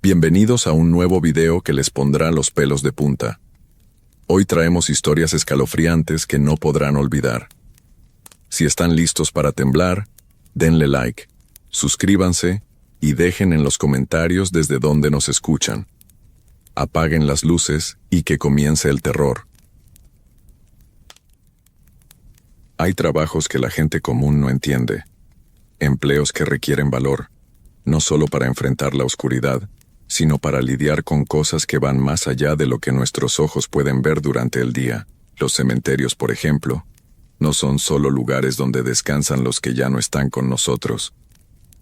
Bienvenidos a un nuevo video que les pondrá los pelos de punta. Hoy traemos historias escalofriantes que no podrán olvidar. Si están listos para temblar, denle like, suscríbanse y dejen en los comentarios desde dónde nos escuchan. Apaguen las luces y que comience el terror. Hay trabajos que la gente común no entiende. Empleos que requieren valor, no solo para enfrentar la oscuridad, sino para lidiar con cosas que van más allá de lo que nuestros ojos pueden ver durante el día. Los cementerios, por ejemplo, no son solo lugares donde descansan los que ya no están con nosotros.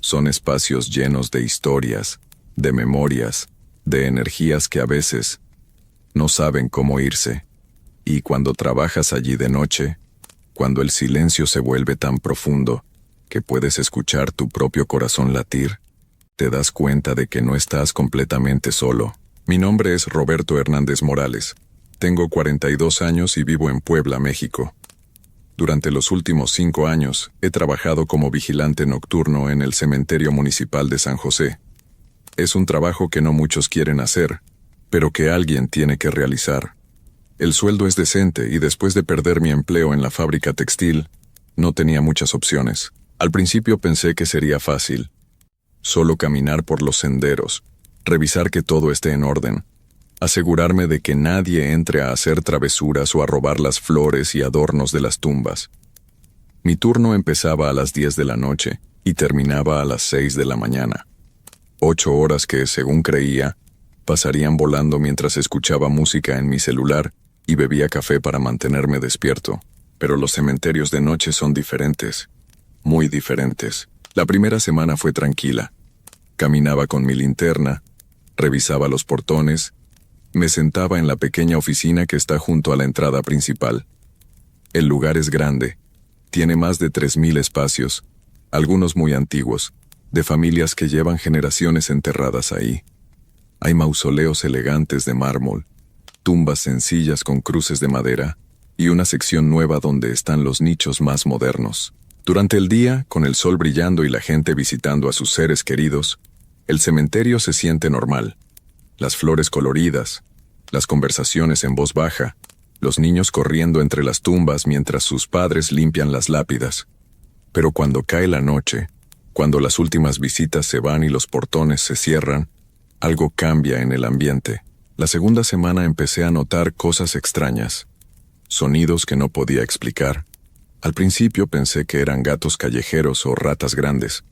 Son espacios llenos de historias, de memorias, de energías que a veces no saben cómo irse. Y cuando trabajas allí de noche, cuando el silencio se vuelve tan profundo que puedes escuchar tu propio corazón latir, te das cuenta de que no estás completamente solo. Mi nombre es Roberto Hernández Morales. Tengo 42 años y vivo en Puebla, México. Durante los últimos 5 años, he trabajado como vigilante nocturno en el Cementerio Municipal de San José. Es un trabajo que no muchos quieren hacer, pero que alguien tiene que realizar. El sueldo es decente y después de perder mi empleo en la fábrica textil, no tenía muchas opciones. Al principio pensé que sería fácil. Solo caminar por los senderos, revisar que todo esté en orden, asegurarme de que nadie entre a hacer travesuras o a robar las flores y adornos de las tumbas. Mi turno empezaba a las 10 de la noche y terminaba a las 6 de la mañana. 8 horas que, según creía, pasarían volando mientras escuchaba música en mi celular y bebía café para mantenerme despierto. Pero los cementerios de noche son diferentes, muy diferentes. La primera semana fue tranquila. Caminaba con mi linterna, revisaba los portones, me sentaba en la pequeña oficina que está junto a la entrada principal. El lugar es grande, tiene más de 3,000 espacios, algunos muy antiguos, de familias que llevan generaciones enterradas ahí. Hay mausoleos elegantes de mármol, tumbas sencillas con cruces de madera, y una sección nueva donde están los nichos más modernos. Durante el día, con el sol brillando y la gente visitando a sus seres queridos, el cementerio se siente normal. Las flores coloridas, las conversaciones en voz baja, los niños corriendo entre las tumbas mientras sus padres limpian las lápidas. Pero cuando cae la noche, cuando las últimas visitas se van y los portones se cierran, algo cambia en el ambiente. La segunda semana empecé a notar cosas extrañas, sonidos que no podía explicar. Al principio pensé que eran gatos callejeros o ratas grandes.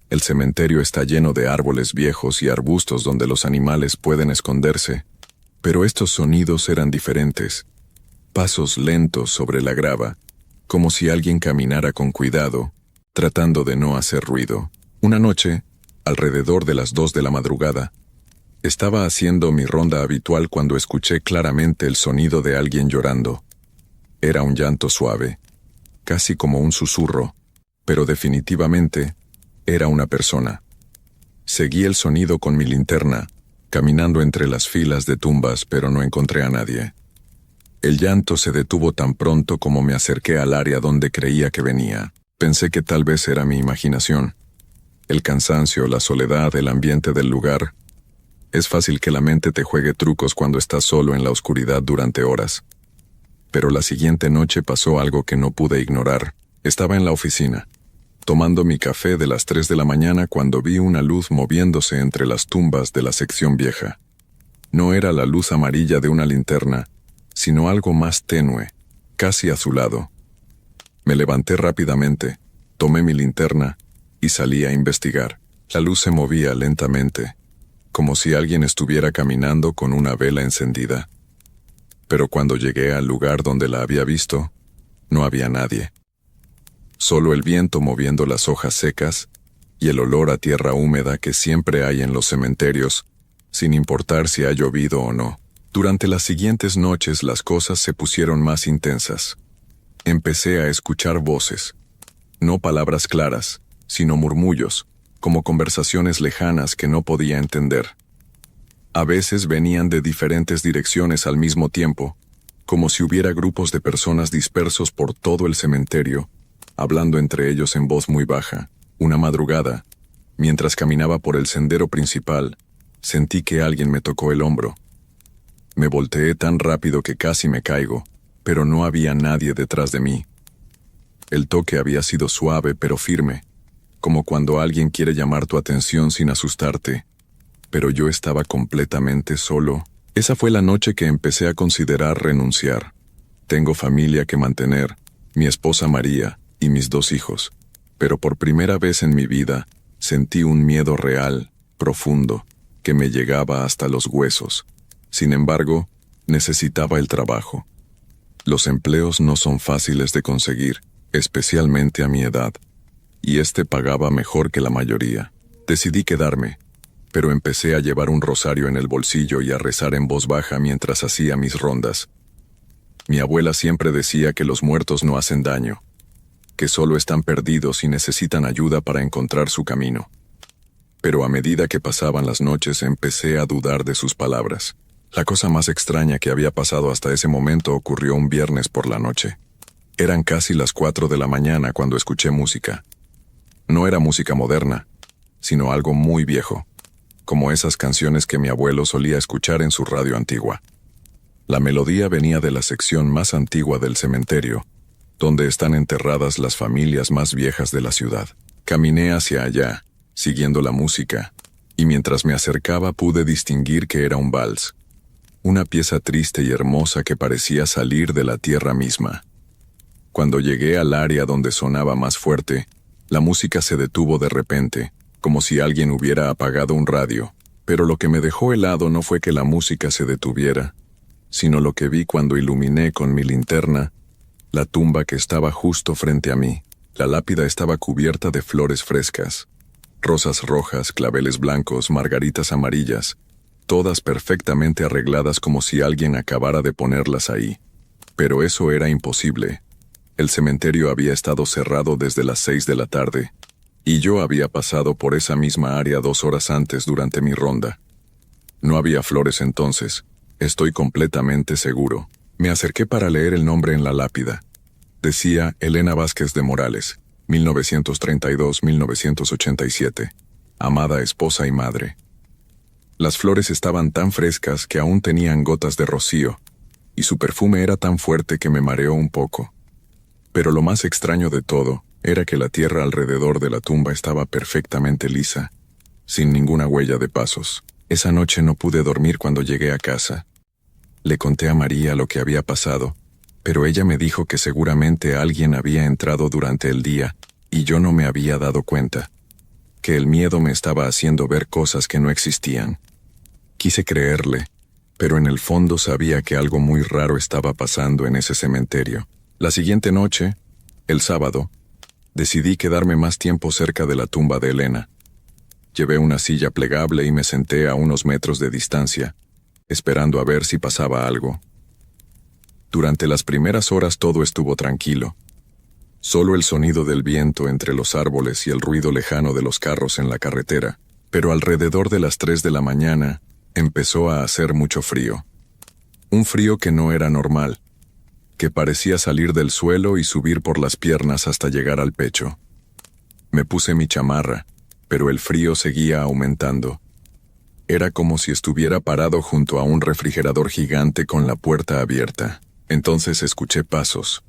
El cementerio está lleno de árboles viejos y arbustos donde los animales pueden esconderse. Pero estos sonidos eran diferentes. Pasos lentos sobre la grava, como si alguien caminara con cuidado, tratando de no hacer ruido. Una noche, alrededor de las 2 de la madrugada, estaba haciendo mi ronda habitual cuando escuché claramente el sonido de alguien llorando. Era un llanto suave, casi como un susurro, pero definitivamente era una persona. Seguí el sonido con mi linterna, caminando entre las filas de tumbas, pero no encontré a nadie. El llanto se detuvo tan pronto como me acerqué al área donde creía que venía. Pensé que tal vez era mi imaginación. El cansancio, la soledad, el ambiente del lugar. Es fácil que la mente te juegue trucos cuando estás solo en la oscuridad durante horas. Pero la siguiente noche pasó algo que no pude ignorar. Estaba en la oficina, tomando mi café de las 3 de la mañana cuando vi una luz moviéndose entre las tumbas de la sección vieja. No era la luz amarilla de una linterna, sino algo más tenue, casi azulado. Me levanté rápidamente, tomé mi linterna y salí a investigar. La luz se movía lentamente, como si alguien estuviera caminando con una vela encendida. Pero cuando llegué al lugar donde la había visto, no había nadie. Solo el viento moviendo las hojas secas y el olor a tierra húmeda que siempre hay en los cementerios, sin importar si ha llovido o no. Durante las siguientes noches las cosas se pusieron más intensas. Empecé a escuchar voces, no palabras claras, sino murmullos, como conversaciones lejanas que no podía entender. A veces venían de diferentes direcciones al mismo tiempo, como si hubiera grupos de personas dispersos por todo el cementerio, hablando entre ellos en voz muy baja. Una madrugada, mientras caminaba por el sendero principal, sentí que alguien me tocó el hombro. Me volteé tan rápido que casi me caigo, pero no había nadie detrás de mí. El toque había sido suave pero firme, como cuando alguien quiere llamar tu atención sin asustarte. Pero yo estaba completamente solo. Esa fue la noche que empecé a considerar renunciar. Tengo familia que mantener, mi esposa María y mis 2 hijos. Pero por primera vez en mi vida, sentí un miedo real, profundo, que me llegaba hasta los huesos. Sin embargo, necesitaba el trabajo. Los empleos no son fáciles de conseguir, especialmente a mi edad, y pagaba mejor que la mayoría. Decidí quedarme, pero empecé a llevar un rosario en el bolsillo y a rezar en voz baja mientras hacía mis rondas. Mi abuela siempre decía que los muertos no hacen daño, que solo están perdidos y necesitan ayuda para encontrar su camino. Pero a medida que pasaban las noches empecé a dudar de sus palabras. La cosa más extraña que había pasado hasta ese momento ocurrió un viernes por la noche. Eran casi las 4 de la mañana cuando escuché música. No era música moderna, sino algo muy viejo, como esas canciones que mi abuelo solía escuchar en su radio antigua. La melodía venía de la sección más antigua del cementerio, donde están enterradas las familias más viejas de la ciudad. Caminé hacia allá, siguiendo la música, y mientras me acercaba pude distinguir que era un vals, una pieza triste y hermosa que parecía salir de la tierra misma. Cuando llegué al área donde sonaba más fuerte, la música se detuvo de repente, como si alguien hubiera apagado un radio, pero lo que me dejó helado no fue que la música se detuviera, sino lo que vi cuando iluminé con mi linterna la tumba que estaba justo frente a mí. La lápida estaba cubierta de flores frescas, rosas rojas, claveles blancos, margaritas amarillas, todas perfectamente arregladas como si alguien acabara de ponerlas ahí. Pero eso era imposible. El cementerio había estado cerrado desde las 6 de la tarde, y yo había pasado por esa misma área 2 horas antes durante mi ronda. No había flores entonces, estoy completamente seguro. Me acerqué para leer el nombre en la lápida. Decía Elena Vázquez de Morales, 1932-1987. Amada esposa y madre. Las flores estaban tan frescas que aún tenían gotas de rocío, y su perfume era tan fuerte que me mareó un poco. Pero lo más extraño de todo era que la tierra alrededor de la tumba estaba perfectamente lisa, sin ninguna huella de pasos. Esa noche no pude dormir cuando llegué a casa. Le conté a María lo que había pasado, pero ella me dijo que seguramente alguien había entrado durante el día y yo no me había dado cuenta, que el miedo me estaba haciendo ver cosas que no existían. Quise creerle, pero en el fondo sabía que algo muy raro estaba pasando en ese cementerio. La siguiente noche, el sábado, decidí quedarme más tiempo cerca de la tumba de Elena. Llevé una silla plegable y me senté a unos metros de distancia, esperando a ver si pasaba algo. Durante las primeras horas todo estuvo tranquilo. Solo el sonido del viento entre los árboles y el ruido lejano de los carros en la carretera, pero alrededor de las 3 de la mañana empezó a hacer mucho frío. Un frío que no era normal, que parecía salir del suelo y subir por las piernas hasta llegar al pecho. Me puse mi chamarra, pero el frío seguía aumentando. Era como si estuviera parado junto a un refrigerador gigante con la puerta abierta. Entonces escuché pasos.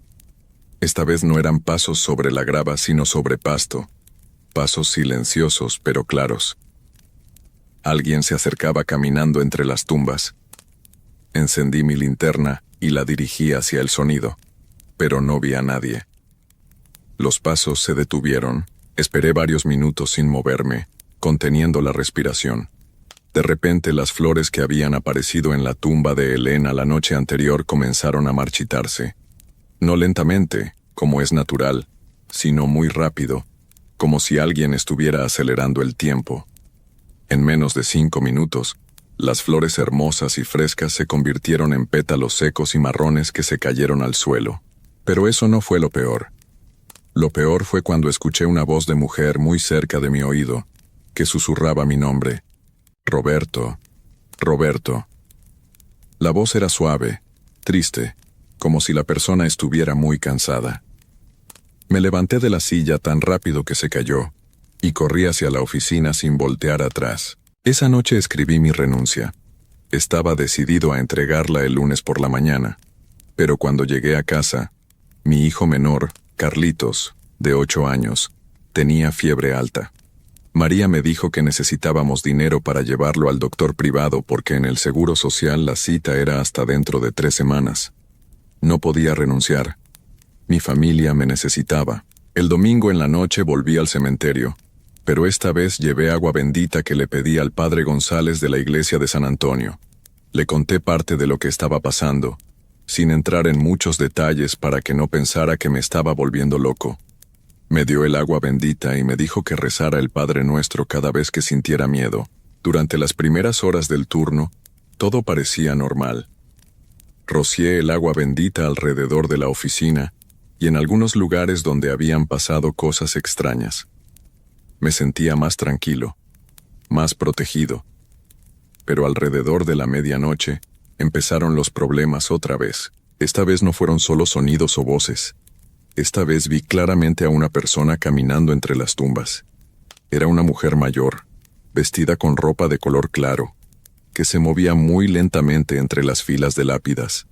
Esta vez no eran pasos sobre la grava, sino sobre pasto. Pasos silenciosos pero claros. Alguien se acercaba caminando entre las tumbas. Encendí mi linterna y la dirigí hacia el sonido, pero no vi a nadie. Los pasos se detuvieron. Esperé varios minutos sin moverme, conteniendo la respiración. De repente las flores que habían aparecido en la tumba de Elena la noche anterior comenzaron a marchitarse. No lentamente, como es natural, sino muy rápido, como si alguien estuviera acelerando el tiempo. En menos de 5 minutos, las flores hermosas y frescas se convirtieron en pétalos secos y marrones que se cayeron al suelo. Pero eso no fue lo peor. Lo peor fue cuando escuché una voz de mujer muy cerca de mi oído, que susurraba mi nombre. Roberto, Roberto. La voz era suave, triste, como si la persona estuviera muy cansada. Me levanté de la silla tan rápido que se cayó, y corrí hacia la oficina sin voltear atrás. Esa noche escribí mi renuncia. Estaba decidido a entregarla el lunes por la mañana, pero cuando llegué a casa, mi hijo menor, Carlitos, de 8 años, tenía fiebre alta. María me dijo que necesitábamos dinero para llevarlo al doctor privado porque en el Seguro Social la cita era hasta dentro de 3 semanas. No podía renunciar. Mi familia me necesitaba. El domingo en la noche volví al cementerio, pero esta vez llevé agua bendita que le pedí al padre González de la iglesia de San Antonio. Le conté parte de lo que estaba pasando, sin entrar en muchos detalles para que no pensara que me estaba volviendo loco. Me dio el agua bendita y me dijo que rezara el Padre Nuestro cada vez que sintiera miedo. Durante las primeras horas del turno, todo parecía normal. Rocié el agua bendita alrededor de la oficina y en algunos lugares donde habían pasado cosas extrañas. Me sentía más tranquilo, más protegido. Pero alrededor de la medianoche, empezaron los problemas otra vez. Esta vez no fueron solo sonidos o voces. Esta vez vi claramente a una persona caminando entre las tumbas. Era una mujer mayor, vestida con ropa de color claro, que se movía muy lentamente entre las filas de lápidas.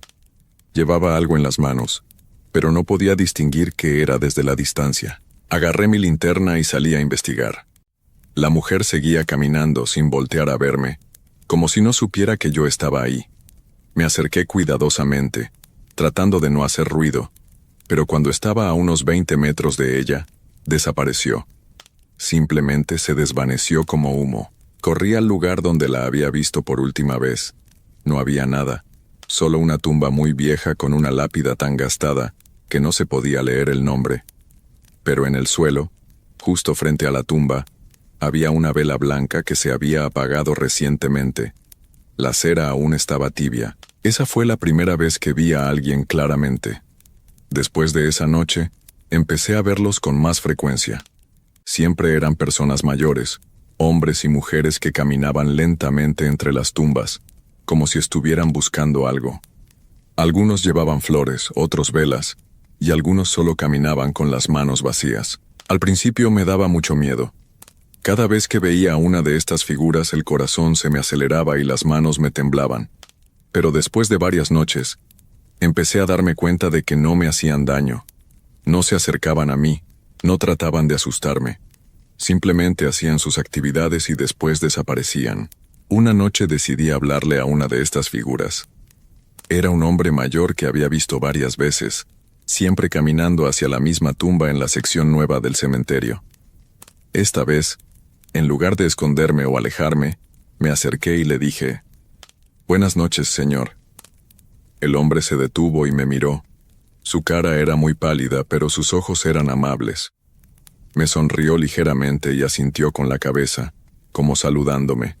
Llevaba algo en las manos, pero no podía distinguir qué era desde la distancia. Agarré mi linterna y salí a investigar. La mujer seguía caminando sin voltear a verme, como si no supiera que yo estaba ahí. Me acerqué cuidadosamente, tratando de no hacer ruido, pero cuando estaba a unos 20 metros de ella, desapareció. Simplemente se desvaneció como humo. Corrí al lugar donde la había visto por última vez. No había nada, solo una tumba muy vieja con una lápida tan gastada que no se podía leer el nombre. Pero en el suelo, justo frente a la tumba, había una vela blanca que se había apagado recientemente. La cera aún estaba tibia. Esa fue la primera vez que vi a alguien claramente. Después de esa noche, empecé a verlos con más frecuencia. Siempre eran personas mayores, hombres y mujeres que caminaban lentamente entre las tumbas, como si estuvieran buscando algo. Algunos llevaban flores, otros velas, y algunos solo caminaban con las manos vacías. Al principio me daba mucho miedo. Cada vez que veía a una de estas figuras el corazón se me aceleraba y las manos me temblaban. Pero después de varias noches, empecé a darme cuenta de que no me hacían daño. No se acercaban a mí, no trataban de asustarme. Simplemente hacían sus actividades y después desaparecían. Una noche decidí hablarle a una de estas figuras. Era un hombre mayor que había visto varias veces, siempre caminando hacia la misma tumba en la sección nueva del cementerio. Esta vez, en lugar de esconderme o alejarme, me acerqué y le dije: «Buenas noches, señor». El hombre se detuvo y me miró. Su cara era muy pálida, pero sus ojos eran amables. Me sonrió ligeramente y asintió con la cabeza, como saludándome.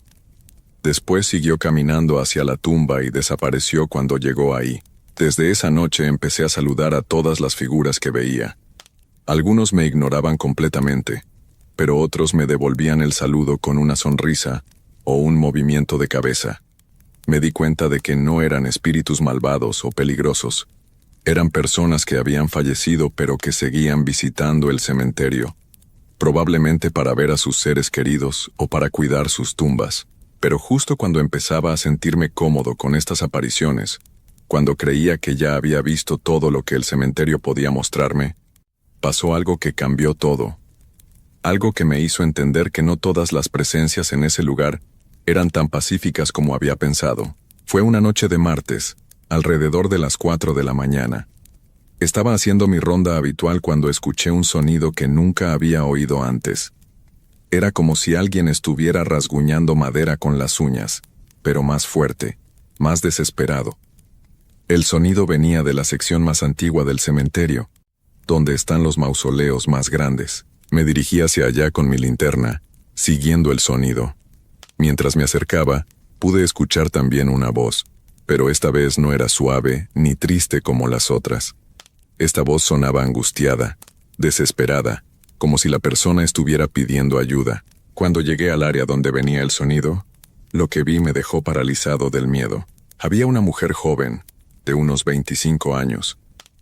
Después siguió caminando hacia la tumba y desapareció cuando llegó ahí. Desde esa noche empecé a saludar a todas las figuras que veía. Algunos me ignoraban completamente, pero otros me devolvían el saludo con una sonrisa o un movimiento de cabeza. Me di cuenta de que no eran espíritus malvados o peligrosos. Eran personas que habían fallecido pero que seguían visitando el cementerio, probablemente para ver a sus seres queridos o para cuidar sus tumbas. Pero justo cuando empezaba a sentirme cómodo con estas apariciones, cuando creía que ya había visto todo lo que el cementerio podía mostrarme, pasó algo que cambió todo. Algo que me hizo entender que no todas las presencias en ese lugar eran tan pacíficas como había pensado. Fue una noche de martes, alrededor de las 4 de la mañana. Estaba haciendo mi ronda habitual cuando escuché un sonido que nunca había oído antes. Era como si alguien estuviera rasguñando madera con las uñas, pero más fuerte, más desesperado. El sonido venía de la sección más antigua del cementerio, donde están los mausoleos más grandes. Me dirigí hacia allá con mi linterna, siguiendo el sonido. Mientras me acercaba, pude escuchar también una voz, pero esta vez no era suave ni triste como las otras. Esta voz sonaba angustiada, desesperada, como si la persona estuviera pidiendo ayuda. Cuando llegué al área donde venía el sonido, lo que vi me dejó paralizado del miedo. Había una mujer joven, de unos 25 años,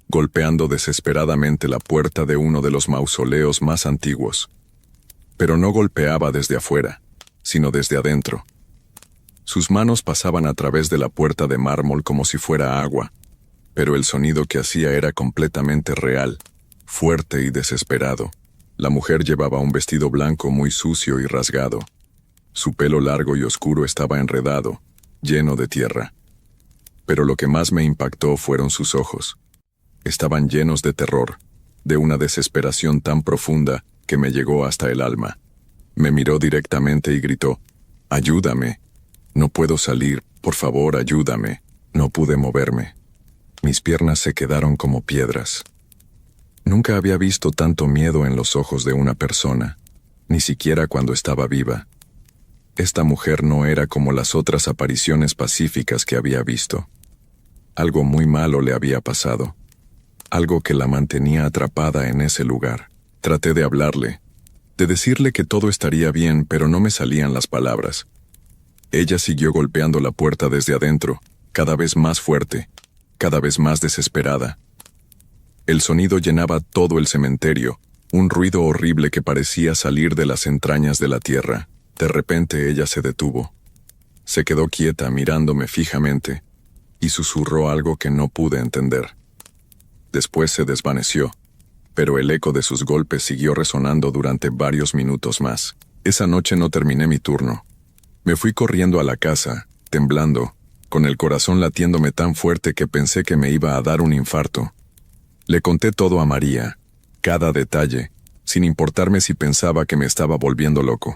golpeando desesperadamente la puerta de uno de los mausoleos más antiguos. Pero no golpeaba desde afuera, sino desde adentro. Sus manos pasaban a través de la puerta de mármol como si fuera agua, pero el sonido que hacía era completamente real, fuerte y desesperado. La mujer llevaba un vestido blanco muy sucio y rasgado. Su pelo largo y oscuro estaba enredado, lleno de tierra. Pero lo que más me impactó fueron sus ojos. Estaban llenos de terror, de una desesperación tan profunda que me llegó hasta el alma. Me miró directamente y gritó: «Ayúdame. No puedo salir, por favor, ayúdame». No pude moverme. Mis piernas se quedaron como piedras. Nunca había visto tanto miedo en los ojos de una persona, ni siquiera cuando estaba viva. Esta mujer no era como las otras apariciones pacíficas que había visto. Algo muy malo le había pasado. Algo que la mantenía atrapada en ese lugar. Traté de hablarle, de decirle que todo estaría bien, pero no me salían las palabras. Ella siguió golpeando la puerta desde adentro, cada vez más fuerte, cada vez más desesperada. El sonido llenaba todo el cementerio, un ruido horrible que parecía salir de las entrañas de la tierra. De repente ella se detuvo. Se quedó quieta mirándome fijamente, y susurró algo que no pude entender. Después se desvaneció, pero el eco de sus golpes siguió resonando durante varios minutos más. Esa noche no terminé mi turno. Me fui corriendo a la casa, temblando, con el corazón latiéndome tan fuerte que pensé que me iba a dar un infarto. Le conté todo a María, cada detalle, sin importarme si pensaba que me estaba volviendo loco.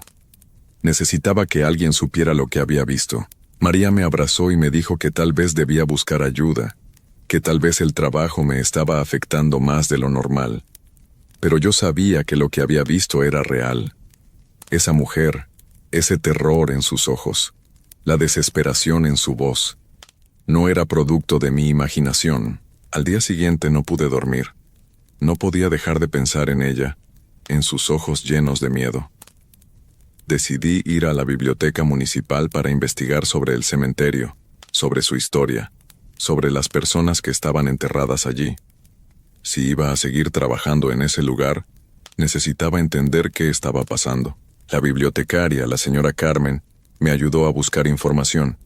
Necesitaba que alguien supiera lo que había visto. María me abrazó y me dijo que tal vez debía buscar ayuda, que tal vez el trabajo me estaba afectando más de lo normal. Pero yo sabía que lo que había visto era real. Esa mujer, ese terror en sus ojos, la desesperación en su voz, no era producto de mi imaginación. Al día siguiente no pude dormir. No podía dejar de pensar en ella, en sus ojos llenos de miedo. Decidí ir a la biblioteca municipal para investigar sobre el cementerio, sobre su historia, sobre las personas que estaban enterradas allí. Si iba a seguir trabajando en ese lugar, necesitaba entender qué estaba pasando. La bibliotecaria, la señora Carmen, me ayudó a buscar información.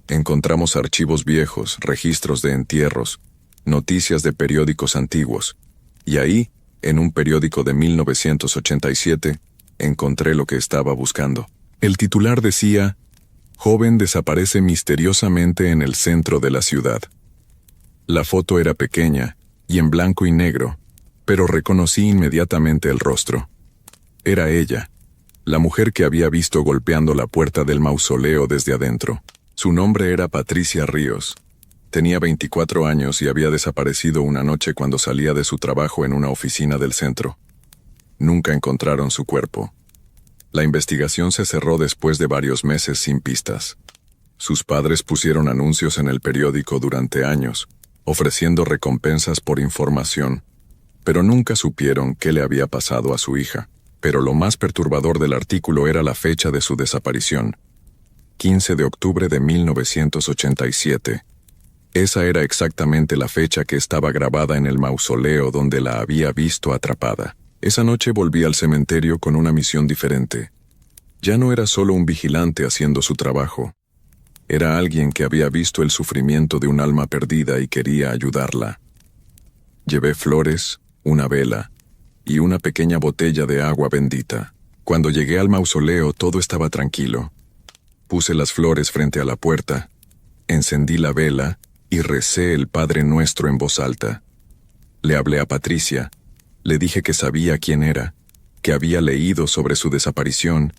Encontramos archivos viejos, registros de entierros, noticias de periódicos antiguos, y ahí, en un periódico de 1987, encontré lo que estaba buscando. El titular decía: «Joven desaparece misteriosamente en el centro de la ciudad». La foto era pequeña y en blanco y negro, pero reconocí inmediatamente el rostro. Era ella, la mujer que había visto golpeando la puerta del mausoleo desde adentro. Su nombre era Patricia Ríos. Tenía 24 años y había desaparecido una noche cuando salía de su trabajo en una oficina del centro. Nunca encontraron su cuerpo. La investigación se cerró después de varios meses sin pistas. Sus padres pusieron anuncios en el periódico durante años, ofreciendo recompensas por información, pero nunca supieron qué le había pasado a su hija. Pero lo más perturbador del artículo era la fecha de su desaparición: 15 de octubre de 1987. Esa era exactamente la fecha que estaba grabada en el mausoleo donde la había visto atrapada. Esa noche volví al cementerio con una misión diferente. Ya no era solo un vigilante haciendo su trabajo. Era alguien que había visto el sufrimiento de un alma perdida y quería ayudarla. Llevé flores, una vela y una pequeña botella de agua bendita. Cuando llegué al mausoleo todo estaba tranquilo. Puse las flores frente a la puerta, encendí la vela y recé el Padre Nuestro en voz alta. Le hablé a Patricia, le dije que sabía quién era, que había leído sobre su desaparición,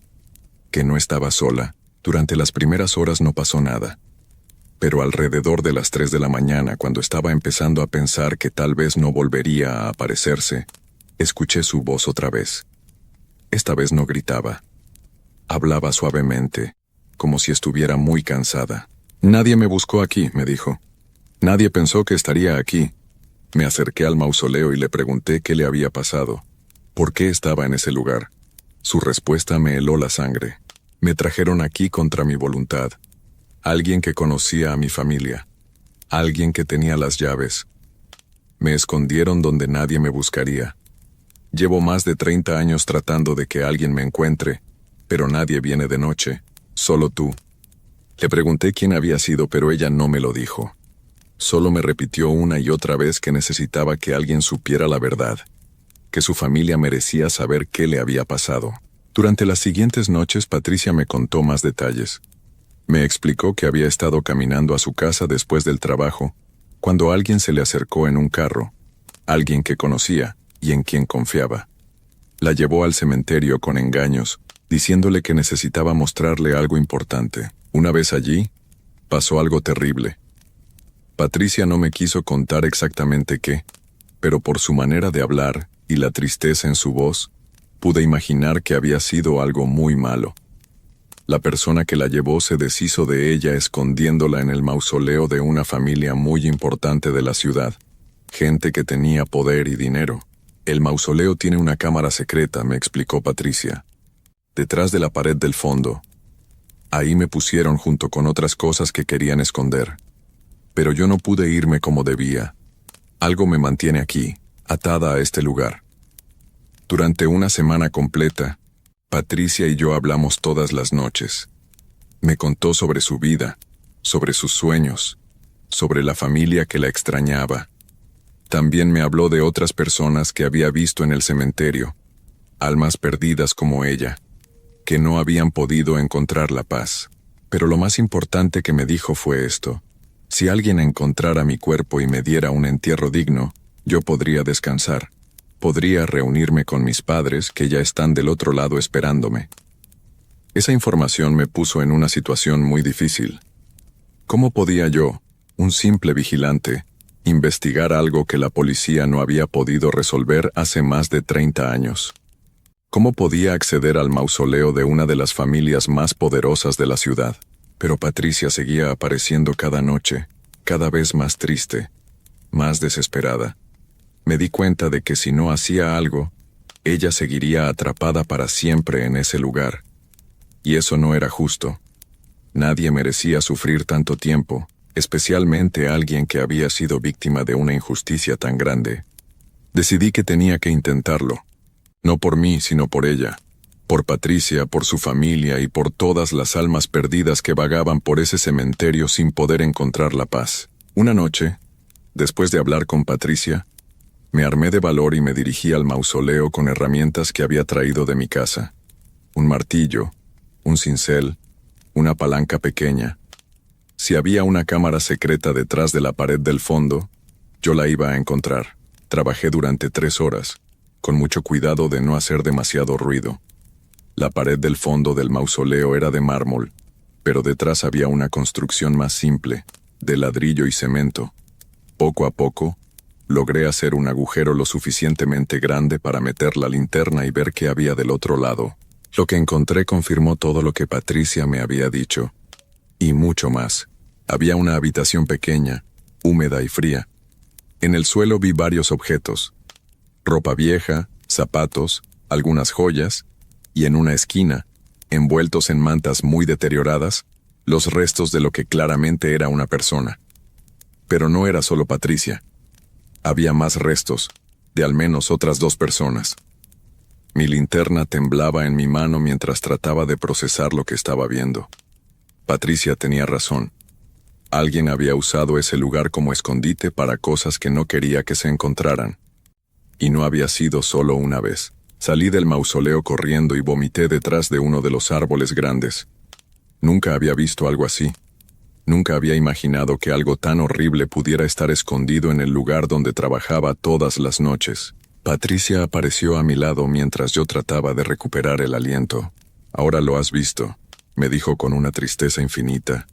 que no estaba sola. Durante las primeras horas no pasó nada. Pero alrededor de las 3 de la mañana, cuando estaba empezando a pensar que tal vez no volvería a aparecerse, escuché su voz otra vez. Esta vez no gritaba. Hablaba suavemente, como si estuviera muy cansada. «Nadie me buscó aquí», me dijo. «Nadie pensó que estaría aquí». Me acerqué al mausoleo y le pregunté qué le había pasado, por qué estaba en ese lugar. Su respuesta me heló la sangre. Me trajeron aquí contra mi voluntad. Alguien que conocía a mi familia. Alguien que tenía las llaves. Me escondieron donde nadie me buscaría. Llevo más de 30 años tratando de que alguien me encuentre, Pero nadie viene de noche, solo tú. Le pregunté quién había sido, pero ella no me lo dijo. Solo me repitió una y otra vez que necesitaba que alguien supiera la verdad, que su familia merecía saber qué le había pasado. Durante las siguientes noches, Patricia me contó más detalles. Me explicó que había estado caminando a su casa después del trabajo, cuando alguien se le acercó en un carro, alguien que conocía y en quien confiaba. La llevó al cementerio con engaños, diciéndole que necesitaba mostrarle algo importante. Una vez allí, pasó algo terrible. Patricia no me quiso contar exactamente qué, pero por su manera de hablar y la tristeza en su voz, pude imaginar que había sido algo muy malo. La persona que la llevó se deshizo de ella escondiéndola en el mausoleo de una familia muy importante de la ciudad, gente que tenía poder y dinero. El mausoleo tiene una cámara secreta, me explicó Patricia, detrás de la pared del fondo. Ahí me pusieron junto con otras cosas que querían esconder. Pero yo no pude irme como debía. Algo me mantiene aquí, atada a este lugar. Durante una semana completa, Patricia y yo hablamos todas las noches. Me contó sobre su vida, sobre sus sueños, sobre la familia que la extrañaba. También me habló de otras personas que había visto en el cementerio, almas perdidas como ella, que no habían podido encontrar la paz. Pero lo más importante que me dijo fue esto: si alguien encontrara mi cuerpo y me diera un entierro digno, yo podría descansar. Podría reunirme con mis padres que ya están del otro lado esperándome. Esa información me puso en una situación muy difícil. ¿Cómo podía yo, un simple vigilante, investigar algo que la policía no había podido resolver hace más de 30 años? ¿Cómo podía acceder al mausoleo de una de las familias más poderosas de la ciudad? Pero Patricia seguía apareciendo cada noche, cada vez más triste, más desesperada. Me di cuenta de que si no hacía algo, ella seguiría atrapada para siempre en ese lugar. Y eso no era justo. Nadie merecía sufrir tanto tiempo, especialmente alguien que había sido víctima de una injusticia tan grande. Decidí que tenía que intentarlo. No por mí, sino por ella. Por Patricia, por su familia y por todas las almas perdidas que vagaban por ese cementerio sin poder encontrar la paz. Una noche, después de hablar con Patricia, me armé de valor y me dirigí al mausoleo con herramientas que había traído de mi casa. Un martillo, un cincel, una palanca pequeña. Si había una cámara secreta detrás de la pared del fondo, yo la iba a encontrar. Trabajé durante 3 horas, con mucho cuidado de no hacer demasiado ruido. La pared del fondo del mausoleo era de mármol, pero detrás había una construcción más simple, de ladrillo y cemento. Poco a poco, logré hacer un agujero lo suficientemente grande para meter la linterna y ver qué había del otro lado. Lo que encontré confirmó todo lo que Patricia me había dicho, y mucho más. Había una habitación pequeña, húmeda y fría. En el suelo vi varios objetos: ropa vieja, zapatos, algunas joyas, y en una esquina, envueltos en mantas muy deterioradas, los restos de lo que claramente era una persona. Pero no era solo Patricia. Había más restos, de al menos otras 2 personas. Mi linterna temblaba en mi mano mientras trataba de procesar lo que estaba viendo. Patricia tenía razón. Alguien había usado ese lugar como escondite para cosas que no quería que se encontraran. Y no había sido solo una vez. Salí del mausoleo corriendo y vomité detrás de uno de los árboles grandes. Nunca había visto algo así. Nunca había imaginado que algo tan horrible pudiera estar escondido en el lugar donde trabajaba todas las noches. Patricia apareció a mi lado mientras yo trataba de recuperar el aliento. «Ahora lo has visto», me dijo con una tristeza infinita.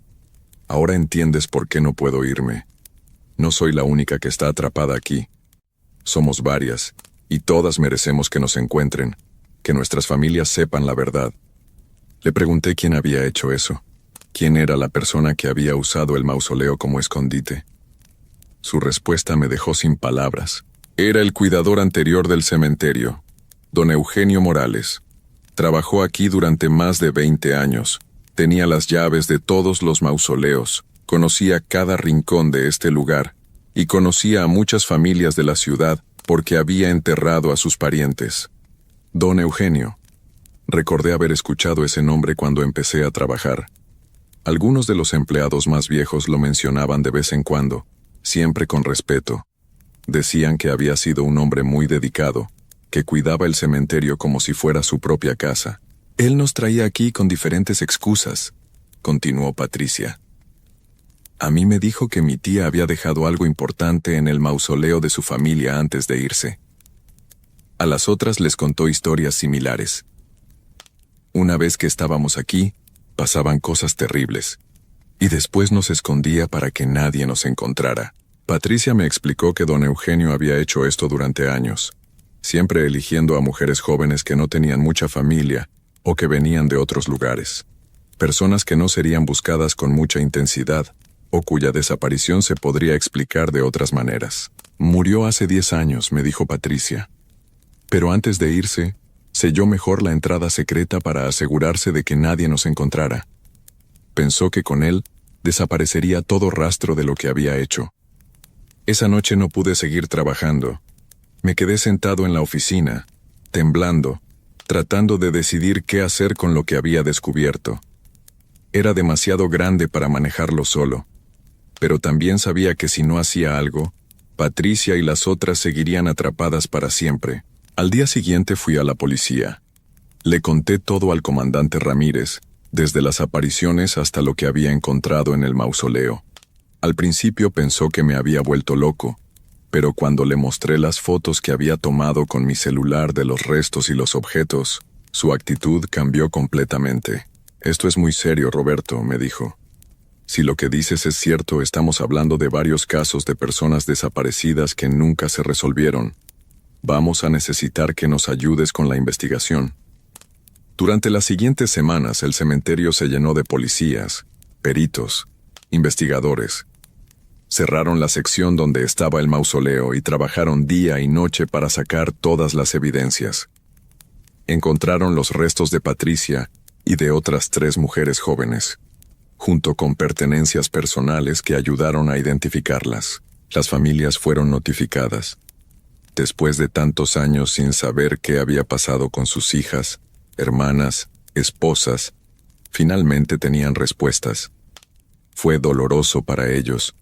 «Ahora entiendes por qué no puedo irme. No soy la única que está atrapada aquí. Somos varias, y todas merecemos que nos encuentren, que nuestras familias sepan la verdad». Le pregunté quién había hecho eso. ¿Quién era la persona que había usado el mausoleo como escondite? Su respuesta me dejó sin palabras. Era el cuidador anterior del cementerio, don Eugenio Morales. Trabajó aquí durante más de 20 años. Tenía las llaves de todos los mausoleos, conocía cada rincón de este lugar, y conocía a muchas familias de la ciudad porque había enterrado a sus parientes. Don Eugenio. Recordé haber escuchado ese nombre cuando empecé a trabajar. Algunos de los empleados más viejos lo mencionaban de vez en cuando, siempre con respeto. Decían que había sido un hombre muy dedicado, que cuidaba el cementerio como si fuera su propia casa. Él nos traía aquí con diferentes excusas, continuó Patricia. A mí me dijo que mi tía había dejado algo importante en el mausoleo de su familia antes de irse. A las otras les contó historias similares. Una vez que estábamos aquí, pasaban cosas terribles, y después nos escondía para que nadie nos encontrara. Patricia me explicó que don Eugenio había hecho esto durante años, siempre eligiendo a mujeres jóvenes que no tenían mucha familia o que venían de otros lugares. Personas que no serían buscadas con mucha intensidad, o cuya desaparición se podría explicar de otras maneras. Murió hace 10 años, me dijo Patricia. Pero antes de irse, selló mejor la entrada secreta para asegurarse de que nadie nos encontrara. Pensó que con él desaparecería todo rastro de lo que había hecho. Esa noche no pude seguir trabajando. Me quedé sentado en la oficina, temblando, tratando de decidir qué hacer con lo que había descubierto. Era demasiado grande para manejarlo solo, pero también sabía que si no hacía algo, Patricia y las otras seguirían atrapadas para siempre. Al día siguiente fui a la policía. Le conté todo al comandante Ramírez, desde las apariciones hasta lo que había encontrado en el mausoleo. Al principio pensó que me había vuelto loco, pero cuando le mostré las fotos que había tomado con mi celular de los restos y los objetos, su actitud cambió completamente. Esto es muy serio, Roberto, me dijo. Si lo que dices es cierto, estamos hablando de varios casos de personas desaparecidas que nunca se resolvieron. Vamos a necesitar que nos ayudes con la investigación. Durante las siguientes semanas, el cementerio se llenó de policías, peritos, investigadores. Cerraron la sección donde estaba el mausoleo y trabajaron día y noche para sacar todas las evidencias. Encontraron los restos de Patricia y de otras 3 mujeres jóvenes, junto con pertenencias personales que ayudaron a identificarlas. Las familias fueron notificadas. Después de tantos años sin saber qué había pasado con sus hijas, hermanas, esposas, finalmente tenían respuestas. Fue doloroso para ellos,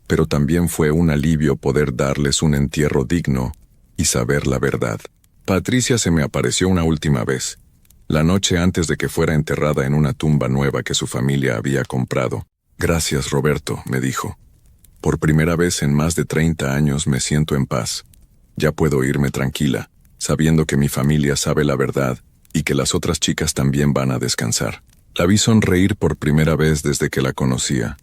pero también fue un alivio poder darles un entierro digno y saber la verdad. Patricia se me apareció una última vez, la noche antes de que fuera enterrada en una tumba nueva que su familia había comprado. Gracias, Roberto, me dijo. Por primera vez en más de 30 años me siento en paz. Ya puedo irme tranquila, sabiendo que mi familia sabe la verdad y que las otras chicas también van a descansar. La vi sonreír por primera vez desde que la conocía.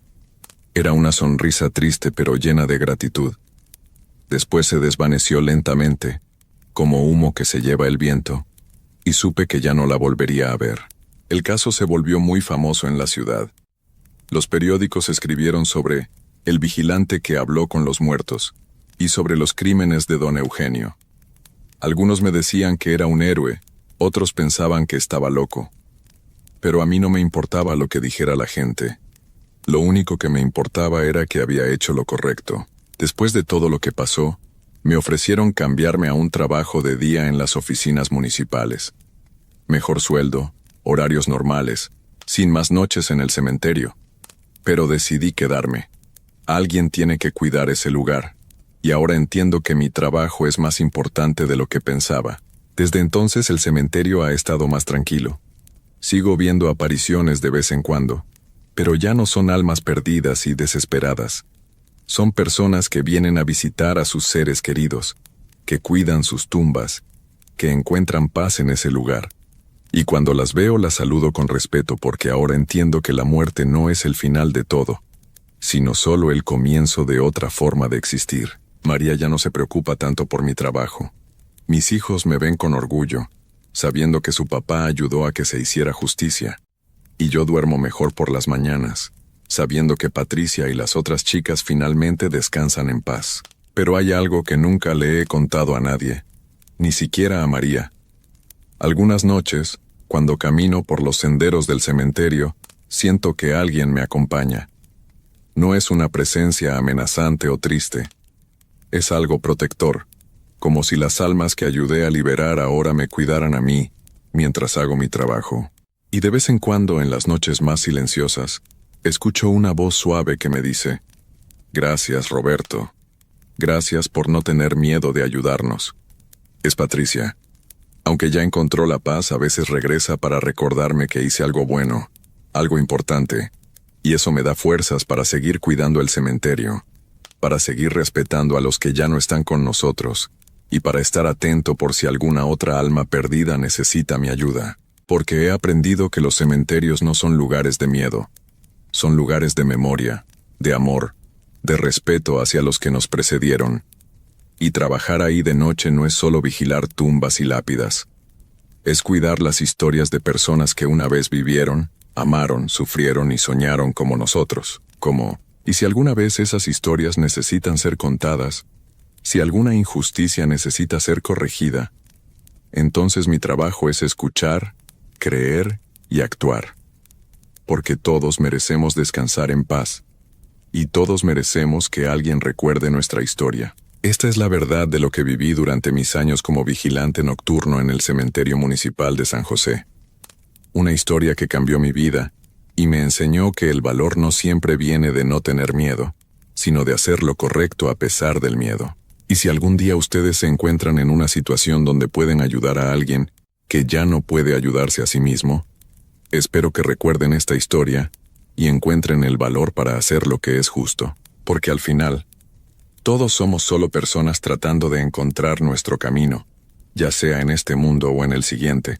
Era una sonrisa triste pero llena de gratitud. Después se desvaneció lentamente, como humo que se lleva el viento, y supe que ya no la volvería a ver. El caso se volvió muy famoso en la ciudad. Los periódicos escribieron sobre el vigilante que habló con los muertos y sobre los crímenes de don Eugenio. Algunos me decían que era un héroe, otros pensaban que estaba loco. Pero a mí no me importaba lo que dijera la gente. Lo único que me importaba era que había hecho lo correcto. Después de todo lo que pasó, me ofrecieron cambiarme a un trabajo de día en las oficinas municipales. Mejor sueldo, horarios normales, sin más noches en el cementerio. Pero decidí quedarme. Alguien tiene que cuidar ese lugar, y ahora entiendo que mi trabajo es más importante de lo que pensaba. Desde entonces el cementerio ha estado más tranquilo. Sigo viendo apariciones de vez en cuando, pero ya no son almas perdidas y desesperadas. Son personas que vienen a visitar a sus seres queridos, que cuidan sus tumbas, que encuentran paz en ese lugar. Y cuando las veo las saludo con respeto porque ahora entiendo que la muerte no es el final de todo, sino solo el comienzo de otra forma de existir. María ya no se preocupa tanto por mi trabajo. Mis hijos me ven con orgullo, sabiendo que su papá ayudó a que se hiciera justicia. Y yo duermo mejor por las mañanas, sabiendo que Patricia y las otras chicas finalmente descansan en paz. Pero hay algo que nunca le he contado a nadie, ni siquiera a María. Algunas noches, cuando camino por los senderos del cementerio, siento que alguien me acompaña. No es una presencia amenazante o triste. Es algo protector, como si las almas que ayudé a liberar ahora me cuidaran a mí mientras hago mi trabajo. Y de vez en cuando, en las noches más silenciosas, escucho una voz suave que me dice: «Gracias, Roberto. Gracias por no tener miedo de ayudarnos». Es Patricia. Aunque ya encontró la paz, a veces regresa para recordarme que hice algo bueno, algo importante, y eso me da fuerzas para seguir cuidando el cementerio, para seguir respetando a los que ya no están con nosotros, y para estar atento por si alguna otra alma perdida necesita mi ayuda. Porque he aprendido que los cementerios no son lugares de miedo, son lugares de memoria, de amor, de respeto hacia los que nos precedieron. Y trabajar ahí de noche no es solo vigilar tumbas y lápidas, es cuidar las historias de personas que una vez vivieron, amaron, sufrieron y soñaron como nosotros, y si alguna vez esas historias necesitan ser contadas, si alguna injusticia necesita ser corregida, entonces mi trabajo es escuchar, creer y actuar. Porque todos merecemos descansar en paz, y todos merecemos que alguien recuerde nuestra historia. Esta es la verdad de lo que viví durante mis años como vigilante nocturno en el cementerio municipal de San José. Una historia que cambió mi vida y me enseñó que el valor no siempre viene de no tener miedo, sino de hacer lo correcto a pesar del miedo. Y si algún día ustedes se encuentran en una situación donde pueden ayudar a alguien que ya no puede ayudarse a sí mismo, espero que recuerden esta historia y encuentren el valor para hacer lo que es justo, porque al final, todos somos solo personas tratando de encontrar nuestro camino, ya sea en este mundo o en el siguiente.